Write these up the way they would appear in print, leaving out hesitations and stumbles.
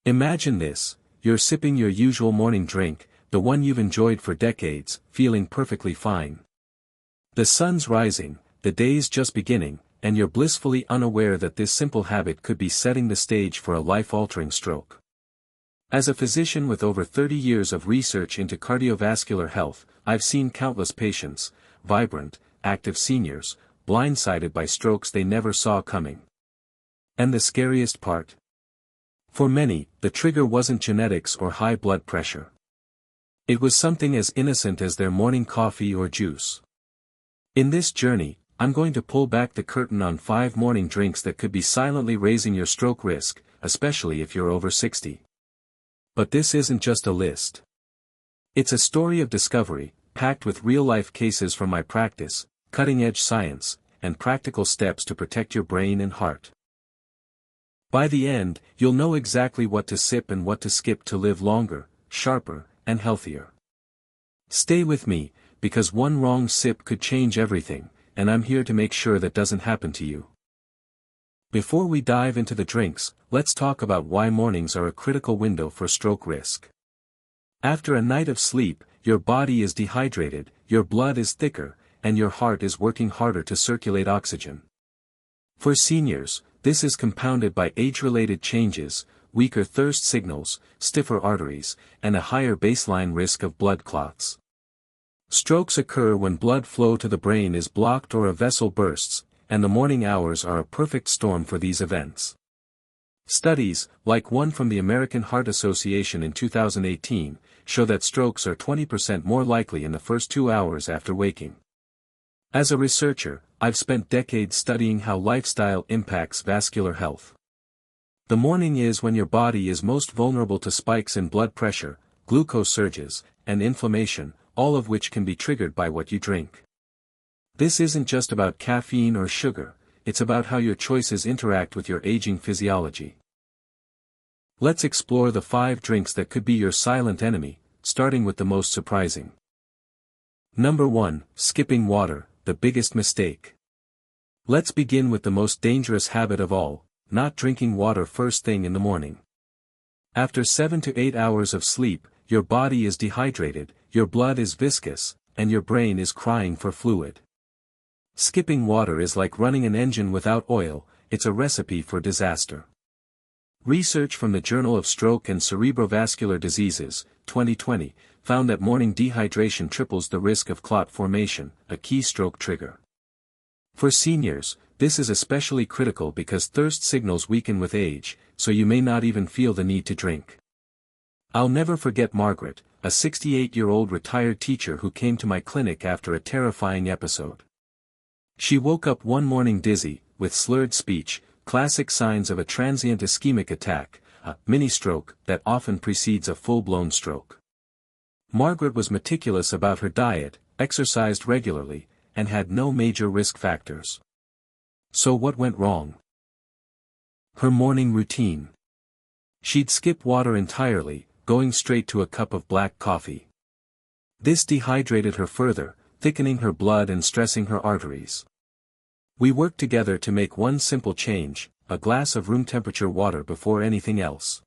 Imagine this: you're sipping your usual morning drink, the one you've enjoyed for decades, feeling perfectly fine. The sun's rising, the day's just beginning, and you're blissfully unaware that this simple habit could be setting the stage for a life-altering stroke. As a physician with over 30 years of research into cardiovascular health, I've seen countless patients, vibrant, active seniors, blindsided by strokes they never saw coming. And the scariest part? For many, the trigger wasn't genetics or high blood pressure. It was something as innocent as their morning coffee or juice. In this journey, I'm going to pull back the curtain on 5 morning drinks that could be silently raising your stroke risk, especially if you're over 60. But this isn't just a list. It's a story of discovery, packed with real-life cases from my practice, cutting-edge science, and practical steps to protect your brain and heart. By the end, you'll know exactly what to sip and what to skip to live longer, sharper, and healthier. Stay with me, because one wrong sip could change everything, and I'm here to make sure that doesn't happen to you. Before we dive into the drinks, let's talk about why mornings are a critical window for stroke risk. After a night of sleep, your body is dehydrated, your blood is thicker, and your heart is working harder to circulate oxygen. For seniors, this is compounded by age-related changes, weaker thirst signals, stiffer arteries, and a higher baseline risk of blood clots. Strokes occur when blood flow to the brain is blocked or a vessel bursts, and the morning hours are a perfect storm for these events. Studies, like one from the American Heart Association in 2018, show that strokes are 20% more likely in the first 2 hours after waking. As a researcher, I've spent decades studying how lifestyle impacts vascular health. The morning is when your body is most vulnerable to spikes in blood pressure, glucose surges, and inflammation, all of which can be triggered by what you drink. This isn't just about caffeine or sugar, it's about how your choices interact with your aging physiology. Let's explore the 5 drinks that could be your silent enemy, starting with the most surprising. Number 1, skipping water, the biggest mistake. Let's begin with the most dangerous habit of all, not drinking water first thing in the morning. After 7 to 8 hours of sleep, your body is dehydrated, your blood is viscous, and your brain is crying for fluid. Skipping water is like running an engine without oil, it's a recipe for disaster. Research from the Journal of Stroke and Cerebrovascular Diseases, 2020, found that morning dehydration triples the risk of clot formation, a key stroke trigger. For seniors, this is especially critical because thirst signals weaken with age, so you may not even feel the need to drink. I'll never forget Margaret, a 68-year-old retired teacher who came to my clinic after a terrifying episode. She woke up one morning dizzy, with slurred speech, classic signs of a transient ischemic attack, a mini-stroke that often precedes a full-blown stroke. Margaret was meticulous about her diet, exercised regularly, and had no major risk factors. So what went wrong? Her morning routine. She'd skip water entirely, going straight to a cup of black coffee. This dehydrated her further, thickening her blood and stressing her arteries. We worked together to make one simple change, a glass of room-temperature water before anything else.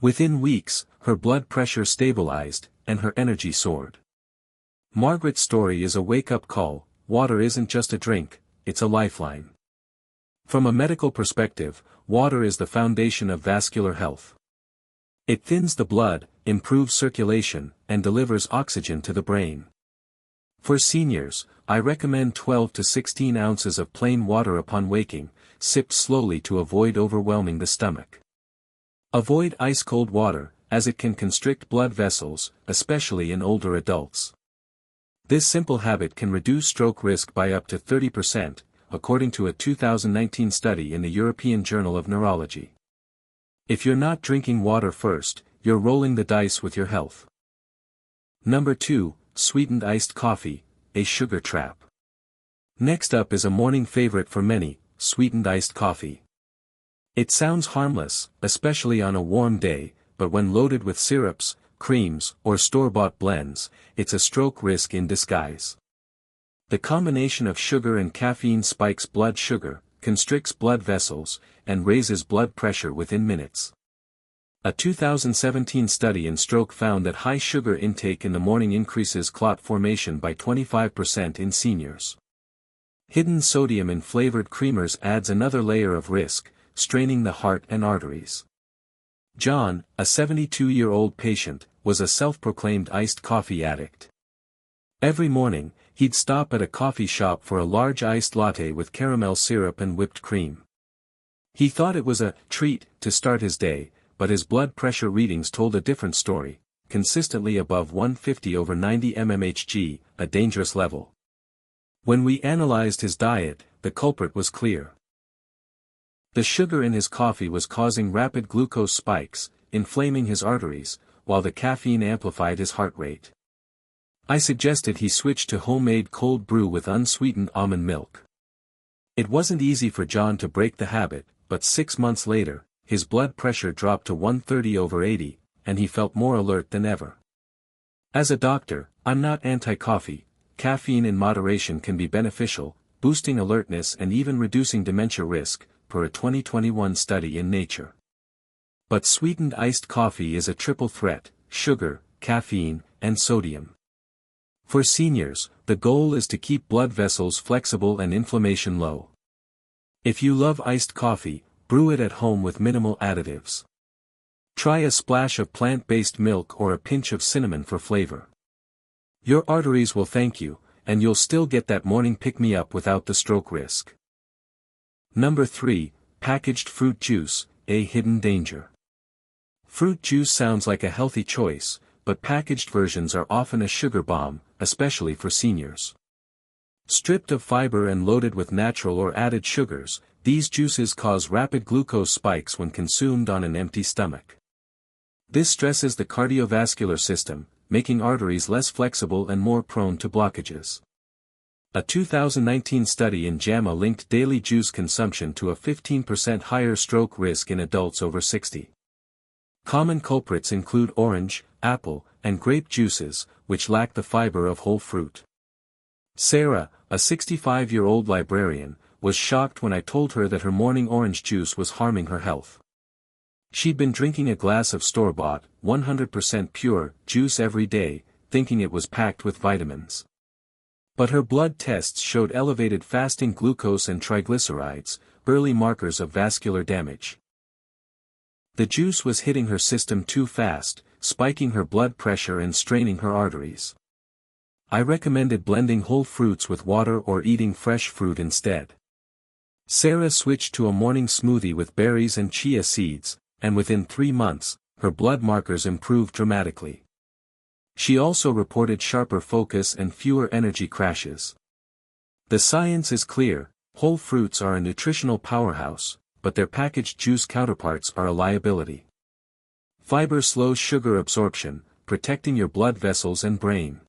Within weeks, her blood pressure stabilized, and her energy soared. Margaret's story is a wake-up call: water isn't just a drink, it's a lifeline. From a medical perspective, water is the foundation of vascular health. It thins the blood, improves circulation, and delivers oxygen to the brain. For seniors, I recommend 12 to 16 ounces of plain water upon waking, sipped slowly to avoid overwhelming the stomach. Avoid ice-cold water, as it can constrict blood vessels, especially in older adults. This simple habit can reduce stroke risk by up to 30%, according to a 2019 study in the European Journal of Neurology. If you're not drinking water first, you're rolling the dice with your health. Number 2, sweetened iced coffee, a sugar trap. Next up is a morning favorite for many, sweetened iced coffee. It sounds harmless, especially on a warm day, but when loaded with syrups, creams, or store-bought blends, it's a stroke risk in disguise. The combination of sugar and caffeine spikes blood sugar, constricts blood vessels, and raises blood pressure within minutes. A 2017 study in stroke found that high sugar intake in the morning increases clot formation by 25% in seniors. Hidden sodium in flavored creamers adds another layer of risk, straining the heart and arteries. John, a 72-year-old patient, was a self-proclaimed iced coffee addict. Every morning, he'd stop at a coffee shop for a large iced latte with caramel syrup and whipped cream. He thought it was a treat to start his day, but his blood pressure readings told a different story, consistently above 150/90 mmHg, a dangerous level. When we analyzed his diet, the culprit was clear. The sugar in his coffee was causing rapid glucose spikes, inflaming his arteries, while the caffeine amplified his heart rate. I suggested he switch to homemade cold brew with unsweetened almond milk. It wasn't easy for John to break the habit, but 6 months later, his blood pressure dropped to 130/80, and he felt more alert than ever. As a doctor, I'm not anti-coffee. Caffeine in moderation can be beneficial, boosting alertness and even reducing dementia risk, per a 2021 study in Nature. But sweetened iced coffee is a triple threat: sugar, caffeine, and sodium. For seniors, the goal is to keep blood vessels flexible and inflammation low. If you love iced coffee, brew it at home with minimal additives. Try a splash of plant-based milk or a pinch of cinnamon for flavor. Your arteries will thank you, and you'll still get that morning pick-me-up without the stroke risk. Number 3, packaged fruit juice, a hidden danger. Fruit juice sounds like a healthy choice, but packaged versions are often a sugar bomb, especially for seniors. Stripped of fiber and loaded with natural or added sugars, these juices cause rapid glucose spikes when consumed on an empty stomach. This stresses the cardiovascular system, making arteries less flexible and more prone to blockages. A 2019 study in JAMA linked daily juice consumption to a 15% higher stroke risk in adults over 60. Common culprits include orange, apple, and grape juices, which lack the fiber of whole fruit. Sarah, a 65-year-old librarian, was shocked when I told her that her morning orange juice was harming her health. She'd been drinking a glass of store-bought, 100% pure, juice every day, thinking it was packed with vitamins. But her blood tests showed elevated fasting glucose and triglycerides, early markers of vascular damage. The juice was hitting her system too fast, spiking her blood pressure and straining her arteries. I recommended blending whole fruits with water or eating fresh fruit instead. Sarah switched to a morning smoothie with berries and chia seeds, and within 3 months, her blood markers improved dramatically. She also reported sharper focus and fewer energy crashes. The science is clear: whole fruits are a nutritional powerhouse, but their packaged juice counterparts are a liability. Fiber slows sugar absorption, protecting your blood vessels and brain.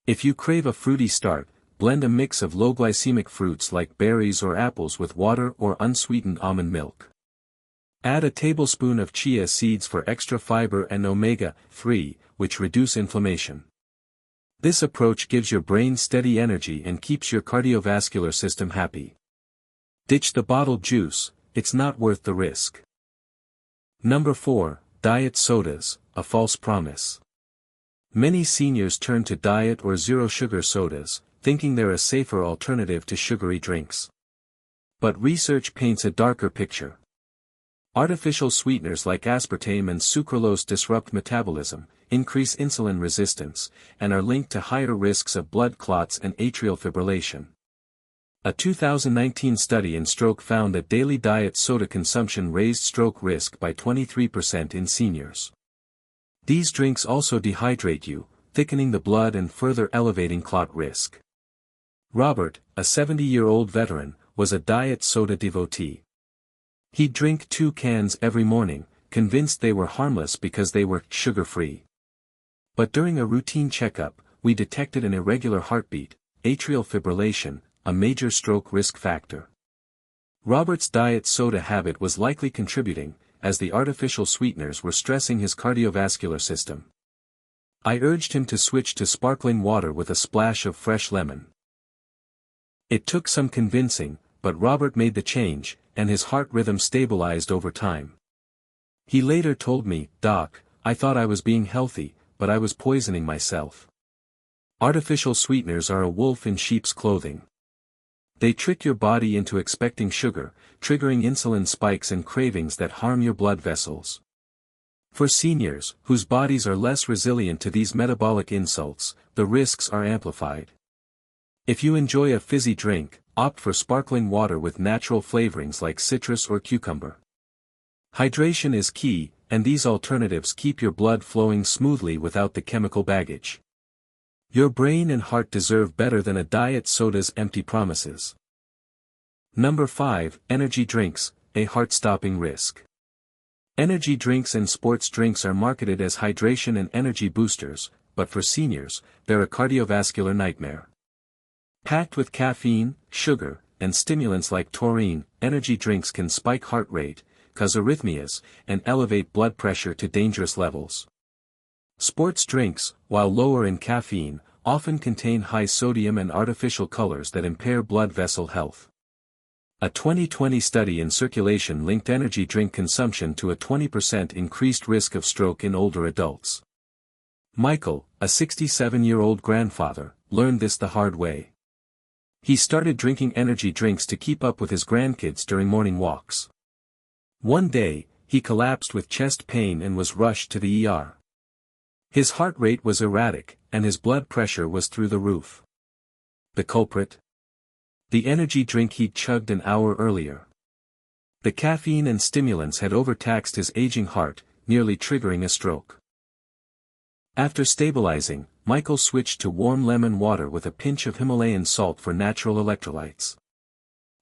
If you crave a fruity start, blend a mix of low-glycemic fruits like berries or apples with water or unsweetened almond milk. Add a tablespoon of chia seeds for extra fiber and omega-3, which reduce inflammation. This approach gives your brain steady energy and keeps your cardiovascular system happy. Ditch the bottled juice, it's not worth the risk. Number 4, diet sodas, a false promise. Many seniors turn to diet or zero-sugar sodas, thinking they're a safer alternative to sugary drinks. But research paints a darker picture. Artificial sweeteners like aspartame and sucralose disrupt metabolism, increase insulin resistance, and are linked to higher risks of blood clots and atrial fibrillation. A 2019 study in stroke found that daily diet soda consumption raised stroke risk by 23% in seniors. These drinks also dehydrate you, thickening the blood and further elevating clot risk. Robert, a 70-year-old veteran, was a diet soda devotee. He'd drink 2 cans every morning, convinced they were harmless because they were sugar-free. But during a routine checkup, we detected an irregular heartbeat, atrial fibrillation, a major stroke risk factor. Robert's diet soda habit was likely contributing, as the artificial sweeteners were stressing his cardiovascular system. I urged him to switch to sparkling water with a splash of fresh lemon. It took some convincing, but Robert made the change, and his heart rhythm stabilized over time. He later told me, "Doc, I thought I was being healthy, but I was poisoning myself." Artificial sweeteners are a wolf in sheep's clothing. They trick your body into expecting sugar, triggering insulin spikes and cravings that harm your blood vessels. For seniors, whose bodies are less resilient to these metabolic insults, the risks are amplified. If you enjoy a fizzy drink, opt for sparkling water with natural flavorings like citrus or cucumber. Hydration is key, and these alternatives keep your blood flowing smoothly without the chemical baggage. Your brain and heart deserve better than a diet soda's empty promises. Number 5, energy drinks, a heart-stopping risk. Energy drinks and sports drinks are marketed as hydration and energy boosters, but for seniors, they're a cardiovascular nightmare. Packed with caffeine, sugar, and stimulants like taurine, energy drinks can spike heart rate, cause arrhythmias, and elevate blood pressure to dangerous levels. Sports drinks, while lower in caffeine, often contain high sodium and artificial colors that impair blood vessel health. A 2020 study in Circulation linked energy drink consumption to a 20% increased risk of stroke in older adults. Michael, a 67-year-old grandfather, learned this the hard way. He started drinking energy drinks to keep up with his grandkids during morning walks. One day, he collapsed with chest pain and was rushed to the ER. His heart rate was erratic, and his blood pressure was through the roof. The culprit? The energy drink he'd chugged an hour earlier. The caffeine and stimulants had overtaxed his aging heart, nearly triggering a stroke. After stabilizing, Michael switched to warm lemon water with a pinch of Himalayan salt for natural electrolytes.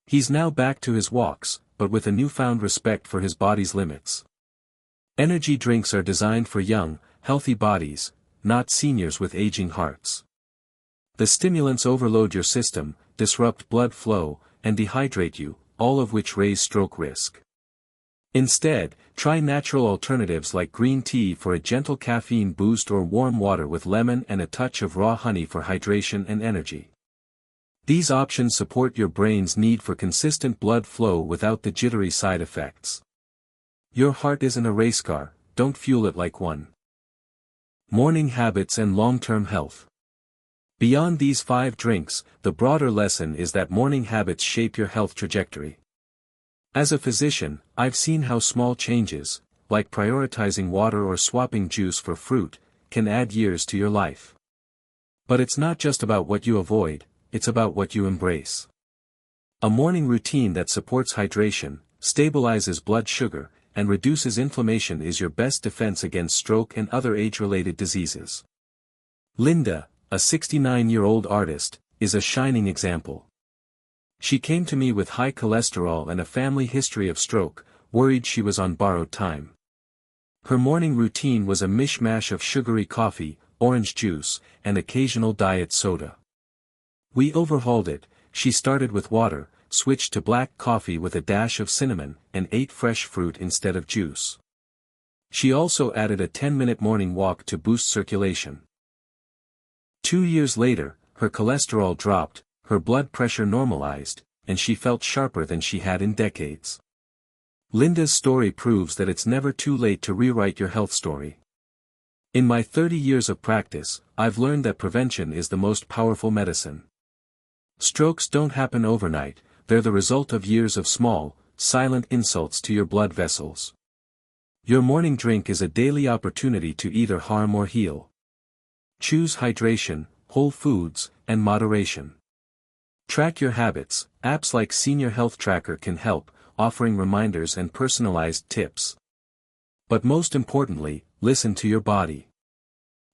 He's now back to his walks, but with a newfound respect for his body's limits. Energy drinks are designed for young, healthy bodies, not seniors with aging hearts. The stimulants overload your system, disrupt blood flow, and dehydrate you, all of which raise stroke risk. Instead, try natural alternatives like green tea for a gentle caffeine boost or warm water with lemon and a touch of raw honey for hydration and energy. These options support your brain's need for consistent blood flow without the jittery side effects. Your heart isn't a race car, don't fuel it like one. Morning habits and long-term health. Beyond these 5 drinks, the broader lesson is that morning habits shape your health trajectory. As a physician, I've seen how small changes, like prioritizing water or swapping juice for fruit, can add years to your life. But it's not just about what you avoid, it's about what you embrace. A morning routine that supports hydration, stabilizes blood sugar, and reduces inflammation is your best defense against stroke and other age-related diseases. Linda, a 69-year-old artist, is a shining example. She came to me with high cholesterol and a family history of stroke, worried she was on borrowed time. Her morning routine was a mishmash of sugary coffee, orange juice, and occasional diet soda. We overhauled it. She started with water, switched to black coffee with a dash of cinnamon, and ate fresh fruit instead of juice. She also added a 10-minute morning walk to boost circulation. 2 years later, her cholesterol dropped, her blood pressure normalized, and she felt sharper than she had in decades. Linda's story proves that it's never too late to rewrite your health story. In my 30 years of practice, I've learned that prevention is the most powerful medicine. Strokes don't happen overnight, they're the result of years of small, silent insults to your blood vessels. Your morning drink is a daily opportunity to either harm or heal. Choose hydration, whole foods, and moderation. Track your habits. Apps like Senior Health Tracker can help, offering reminders and personalized tips. But most importantly, listen to your body.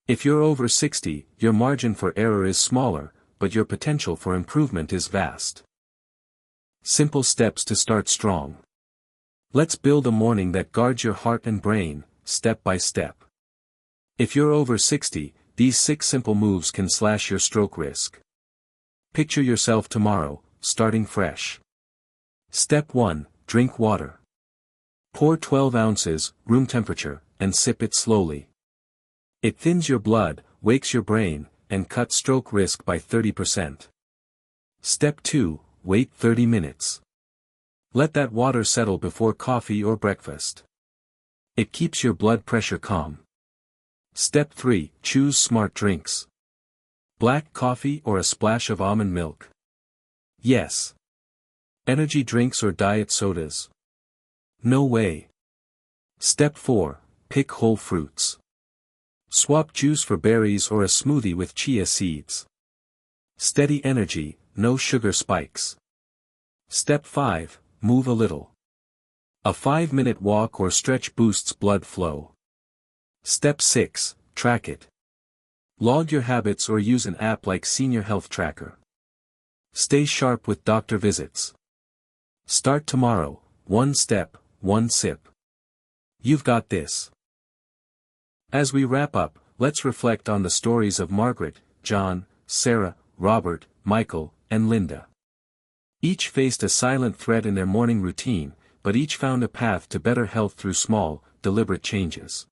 If you're over 60, your margin for error is smaller, but your potential for improvement is vast. Simple steps to start strong. Let's build a morning that guards your heart and brain, step by step. If you're over 60, these 6 simple moves can slash your stroke risk. Picture yourself tomorrow, starting fresh. Step 1, drink water. Pour 12 ounces, room temperature, and sip it slowly. It thins your blood, wakes your brain, and cuts stroke risk by 30%. Step 2, wait 30 minutes. Let that water settle before coffee or breakfast. It keeps your blood pressure calm. Step 3. Choose smart drinks. Black coffee or a splash of almond milk? Yes. Energy drinks or diet sodas? No way. Step 4. Pick whole fruits. Swap juice for berries or a smoothie with chia seeds. Steady energy, no sugar spikes. Step 5. Move a little. A 5-minute walk or stretch boosts blood flow. Step 6. Track it. Log your habits or use an app like Senior Health Tracker. Stay sharp with doctor visits. Start tomorrow, 1 step, 1 sip. You've got this. As we wrap up, let's reflect on the stories of Margaret, John, Sarah, Robert, Michael, and Linda. Each faced a silent threat in their morning routine, but each found a path to better health through small, deliberate changes.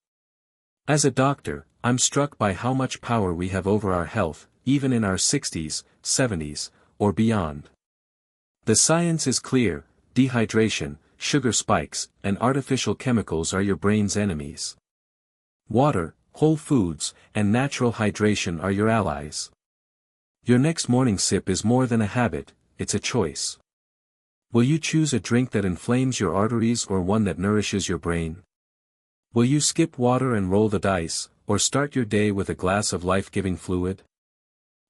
As a doctor, I'm struck by how much power we have over our health, even in our 60s, 70s, or beyond. The science is clear: dehydration, sugar spikes, and artificial chemicals are your brain's enemies. Water, whole foods, and natural hydration are your allies. Your next morning sip is more than a habit, it's a choice. Will you choose a drink that inflames your arteries or one that nourishes your brain? Will you skip water and roll the dice, or start your day with a glass of life-giving fluid?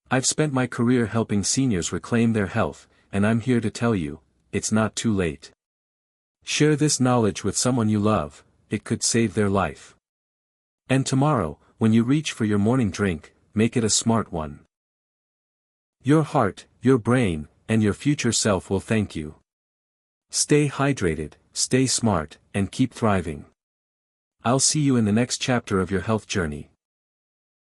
I've spent my career helping seniors reclaim their health, and I'm here to tell you, it's not too late. Share this knowledge with someone you love, it could save their life. And tomorrow, when you reach for your morning drink, make it a smart one. Your heart, your brain, and your future self will thank you. Stay hydrated, stay smart, and keep thriving. I'll see you in the next chapter of your health journey.